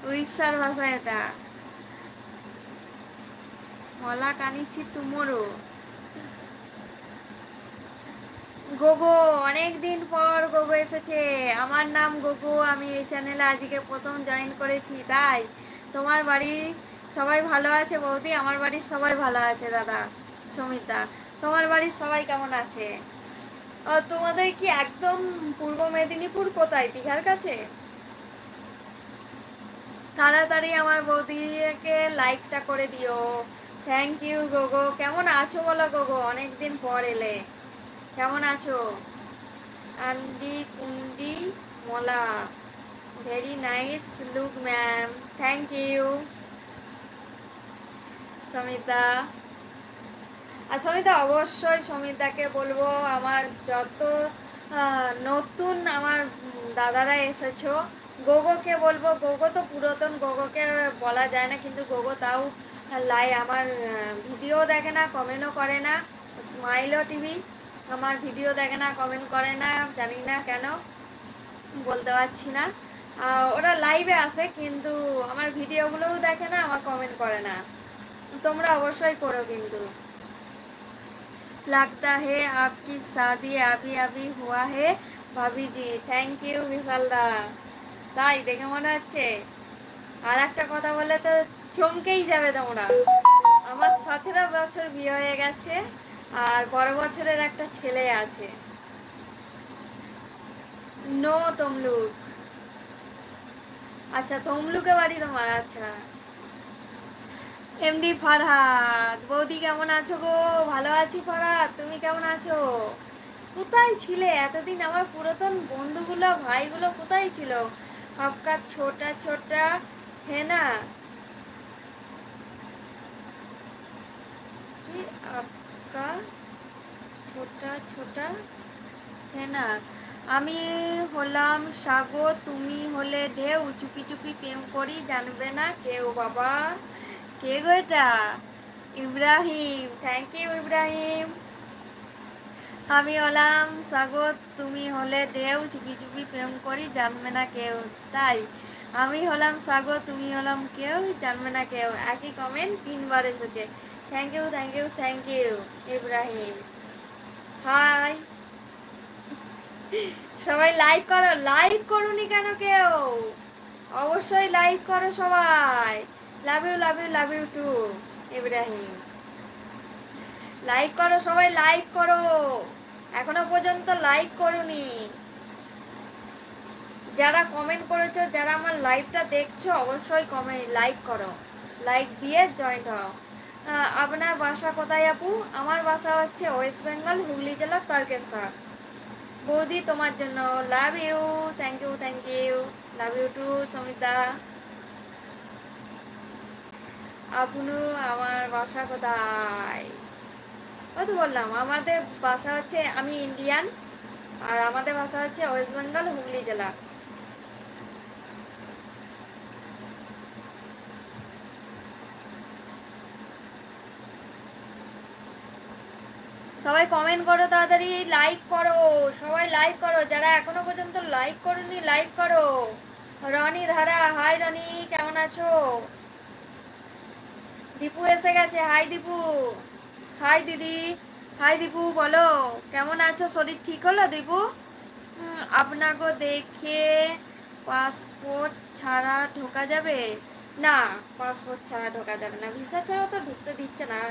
উড়িষ্যার ভাষা এটা। মলা কানিছি তুমরো। গোগো, অনেক দিন পর গোগো এসেছে। আমার নাম গোগো, আমি এই চ্যানেলে আজকে প্রথম জয়েন করেছি। তাই তোমার বাড়ির সবাই ভালো আছে বৌদি? আমার বাড়ির সবাই ভালো আছে দাদা সমিতা। তোমার বাড়ির সবাই কেমন আছে? তোমাদের কি একদম পূর্ব মেদিনীপুর? কোথায়, দীঘার কাছে? তাড়াতাড়ি আমার বৌদিকে লাইকটা করে দিও। Thank you Gogo. কেমন আছো বলো গোগো, অনেকদিন পর এলে। কেমন আছো? আন্ডি কুন্ডি মলা, very nice look ma'am. Thank you Samita. আর সমিতা, অবশ্যই সমিতাকে বলবো, আমার যত নতুন আমার দাদারা এসেছো, গোগোকে বলবো। গোগো তো পুরাতন, গোগোকে বলা যায় না, কিন্তু গোগো তাও আমার ভিডিও দেখে না, কমেন্টও করে না। স্মাইলও টিভি আমার ভিডিও দেখে না, কমেন্ট করে না, জানি না কেন, বলতে পারছি না। ওরা লাইভে আসে কিন্তু আমার ভিডিওগুলোও দেখে না, আমার কমেন্ট করে না। তোমরা অবশ্যই করো কিন্তু। लगता है आपकी शादी अभी अभी हुआ है ভাবি জি। Thank you বিশালদা। তাই দেখে মনে হচ্ছে। আর একটা কথা বলে তো চমকেই যাবে তোমরা। আমার 17 বছর বিয়ে হয়ে গেছে, আর বড় বছরের একটা ছেলে আছে। নো তমলুক। আচ্ছা, তমলুকে বাড়ি তোমার? আচ্ছা। এমডি ফারহাদ, বৌদি কেমন আছো গো? ভালো আছি ফারহাদ, তুমি কেমন আছো? কোথায় ছিলে এতদিন? আমার পুরাতন বন্ধুগুলো, ভাইগুলো কোথায় ছিল? আপকা ছোটা ছোটা है ना, কি আপকা ছোটা ছোটা है ना। আমি হলাম সাগর, তুমি হলে ঢেউ, চুপি চুপি প্রেম করি, জানবে না কেউ। বাবা, কে গো এটা? Ibrahim, thank you Ibrahim. আমি হলাম সাগর, তুমি হলে ঢেউ, চুপি চুপি প্রেম করি, জানবে না কেউ। তাই আমি হলাম সাগর, তুমি হলাম কেউ, জানবে না কেউ। একই কমেন্ট 3বার এসেছে। Thank you thank you thank you Ibrahim. Hi, সবাই লাইক করো। লাইক করুনি কেন কেউ? অবশ্যই লাইক করো সবাই। Love you love you love you too Ibrahim. Like করো সবাই, লাইক করো। এখনো পর্যন্ত লাইক করুনি। যারা কমেন্ট করেছো, যারা আমার লাইভটা দেখছো, অবশ্যই কমেন্ট লাইক করো। লাইক দিয়ে জয়েন হও। আপনার বাসা কোথায় আপু? আমার বাসা হচ্ছে ওয়েস্ট বেঙ্গল, হুগলি জেলার তারকেশ্বর। বৌদি তোমার জন্য। Love you, thank you thank you, love you too Samita. আপনু, আমার বাসা কোথায়? ও তো বললাম আমাদের বাসা হচ্ছে, আমি ইন্ডিয়ান, আর আমাদের বাসা হচ্ছে ওয়েস্ট বেঙ্গল, হুগলি জেলা। সবাই কমেন্ট করো তাড়াতাড়ি, লাইক করো। সবাই লাইক করো, যারা এখনো পর্যন্ত লাইক করোনি লাইক করো। রনি ধারা, হাই রনি, কেমন আছো? দীপু এসে গেছে। হাই দীপু। হাই দিদি। হাই দীপু, বলো কেমন আছো? শরীর ঠিক হলো দীপু? আপনাকে দেখে পাসপোর্ট ছাড়া ঢোকা যাবে না? পাসপোর্ট ছাড়া ঢোকা যাবে না, ভিসা ছাড়া তো ঢুকতে দিচ্ছে না।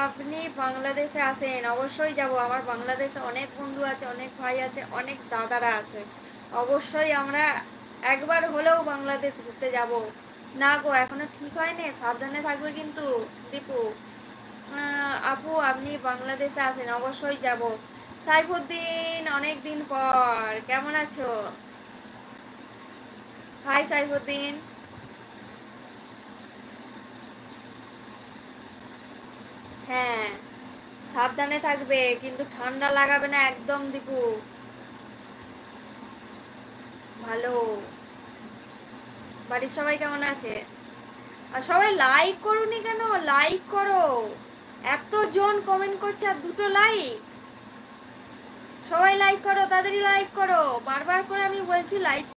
আপনি বাংলাদেশে আসেন? অবশ্যই যাব। আমার বাংলাদেশে অনেক বন্ধু আছে, অনেক ভাই আছে, অনেক দাদারা আছে। অবশ্যই আমরা একবার হলেও বাংলাদেশ ঘুরতে যাব। না গো, এখনো ঠিক হয়নি, সাবধানে থাকবে কিন্তু দীপু। আপু, আপনি বাংলাদেশে আসেন? অবশ্যই যাব। সাইফুদ্দিন, অনেক দিন পর, কেমন আছো? হাই সাইফুদ্দিন। হ্যাঁ, সাবধানে থাকবে কিন্তু, ঠান্ডা লাগাবে না একদম দীপু। ভালো। বাড়ির সবাই কেমন আছে? আর সবাই লাইক করুনি কেন? লাইক করো। এতজন কমেন্ট করছে আর 2টো লাইক। সবাই লাইক করো, তাড়াতাড়ি লাইক করো। বারবার করে আমি বলছি লাইক